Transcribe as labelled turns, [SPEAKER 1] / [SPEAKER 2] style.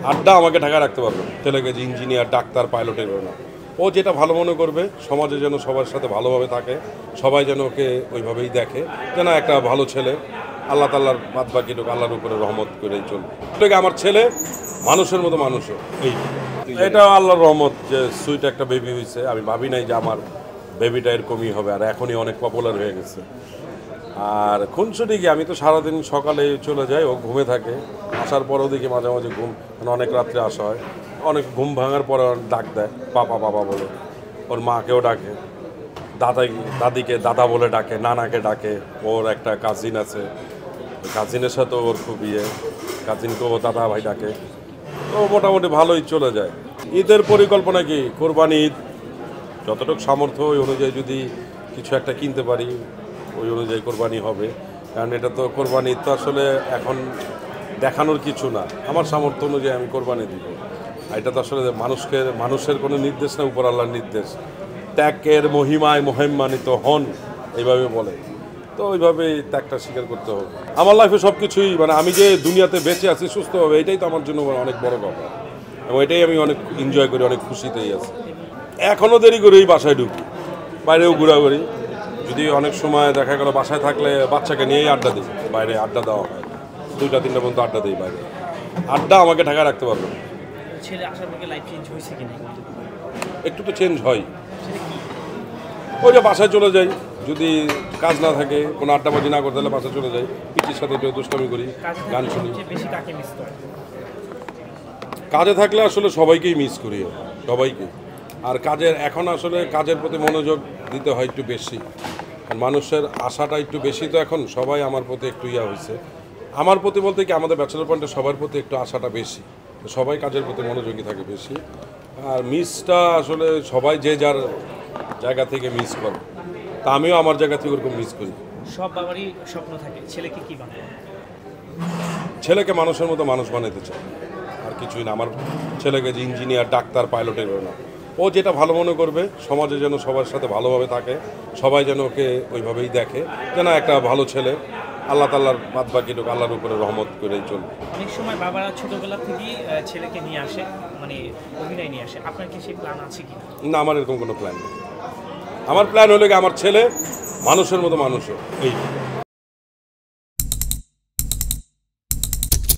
[SPEAKER 1] আড্ডা আমাকে ঢাকায় রাখতে পারবে না। ছেলেকে যে ইঞ্জিনিয়ার, ডাক্তার, পাইলটের না, ও যেটা ভালো মনে করবে, সমাজে যেন সবার সাথে ভালোভাবে থাকে, সবাই যেন ওকে ওইভাবেই দেখে, যেন একটা ভালো ছেলে। আল্লাহ তাল্লার বাদ বাকিটুকু আল্লাহর উপরে রহমত করেই চলবে। এটাকে আমার ছেলে মানুষের মতো মানুষও, এই এটা আল্লাহর রহমত যে সুইট একটা বেবি হয়েছে। আমি ভাবি নাই যে আমার বেবিটা এরকমই হবে, আর এখনই অনেক পপুলার হয়ে গেছে। আর খুনসুটি কি, আমি তো সারাদিন সকালে চলে যাই, ও ঘুমে থাকে, আসার পরেও দেখি মাঝে মাঝে ঘুম, মানে অনেক রাত্রে আসা হয়, অনেক ঘুম ভাঙার পরে ডাক দেয় বাবা বাবা বলে। ওর মাকেও ডাকে, দাদিকে দাদা বলে ডাকে, নানাকে ডাকে। ওর একটা কাজিন আছে, কাজিনের সাথে ওর খুব কাজিনকে ও দাদা ভাই ডাকে। তো মোটামুটি ভালোই চলে যায়। ঈদের পরিকল্পনা কি, কোরবানি ঈদ, যতটুকু সামর্থ্য ওই অনুযায়ী যদি কিছু একটা কিনতে পারি ওই অনুযায়ী কোরবানি হবে। কারণ এটা তো কোরবানি ঈদ তো আসলে এখন দেখানোর কিছু না, আমার সামর্থ্য অনুযায়ী আমি কোরবানি দিব। আর এটা তো আসলে মানুষের কোনো নির্দেশ না, উপর আল্লাহর নির্দেশ। ত্যাগের মহিমায় মহিমান্বিত হন, এইভাবে বলে। তো ওইভাবেই ত্যাগটা স্বীকার করতে হবে। আমার লাইফে সব কিছুই, মানে আমি যে দুনিয়াতে বেঁচে আছি সুস্থভাবে, এটাই তো আমার জন্য অনেক বড় কথা, এবং এটাই আমি অনেক এনজয় করি, অনেক খুশিতেই আছি। এখনও দেরি করেই বাসায় ঢুকি, বাইরেও ঘোরাঘুরি। যদি অনেক সময় দেখা গেল বাসায় থাকলে বাচ্চাকে নিয়েই আড্ডা দিই, বাইরে আড্ডা দেওয়া হয়, 2টা-3টা পর্যন্ত আড্ডা দিই বাইরে। আড্ডা আমাকে ঢাকায় রাখতে পারবে না।
[SPEAKER 2] ছেলে আসার পরে লাইফ চেঞ্জ হয়েছে কিনা?
[SPEAKER 1] একটু তো চেঞ্জ হয়। ওই যে বাসায় চলে যাই, যদি কাজ না থাকে, কোনো আড্ডাবাজি না করতে হলে বাসায় চলে যাই, পিচির সাথে একটু দুষ্টামি করি, গান শুনি। কাজে থাকলে আসলে সবাইকেই মিস করি, সবাইকে। আর এখন আসলে কাজের প্রতি মনোযোগ দিতে হয় একটু বেশি, কারণ মানুষের আশাটা একটু বেশি। তো এখন সবাই আমার প্রতি একটু হয়েছে, আমার প্রতি বলতে কি আমাদের ব্যাচেলর পয়েন্টে সবার প্রতি একটু আশাটা বেশি, সবাই কাজের প্রতি মনোযোগী থাকে বেশি। আর মিসটা আসলে সবাই যে যার জায়গা থেকে মিস করে, তা আমিও আমার জায়গা থেকে ওরকম মিস করি।
[SPEAKER 2] সব বাবারই স্বপ্ন থাকে ছেলেকে কি বানাবে,
[SPEAKER 1] ছেলেকে মানুষের মতো মানুষ বানাতে চাই, আর কিছুই না। আমার ছেলেকে যে ইঞ্জিনিয়ার, ডাক্তার, পাইলটের না, ও যেটা ভালো মনে করবে, সমাজে যেন সবার সাথে ভালোভাবে থাকে, সবাই যেন ওকে ওইভাবেই দেখে, যেন একটা ভালো ছেলে। আল্লাহ তাল্লার বাদ বাকিটুকু আল্লাহর উপরে রহমত করেই চলবে।
[SPEAKER 2] অনেক সময় বাবারা ছোটবেলা থেকেই ছেলেকে নিয়ে আসে, মানে অভিনয় নিয়ে আসে, আপনার কি সেই প্ল্যান আছে কি
[SPEAKER 1] না? আমার এরকম কোনো প্ল্যান নেই। আমার প্ল্যান হলো কি আমার ছেলে মানুষের মতো মানুষও, এই।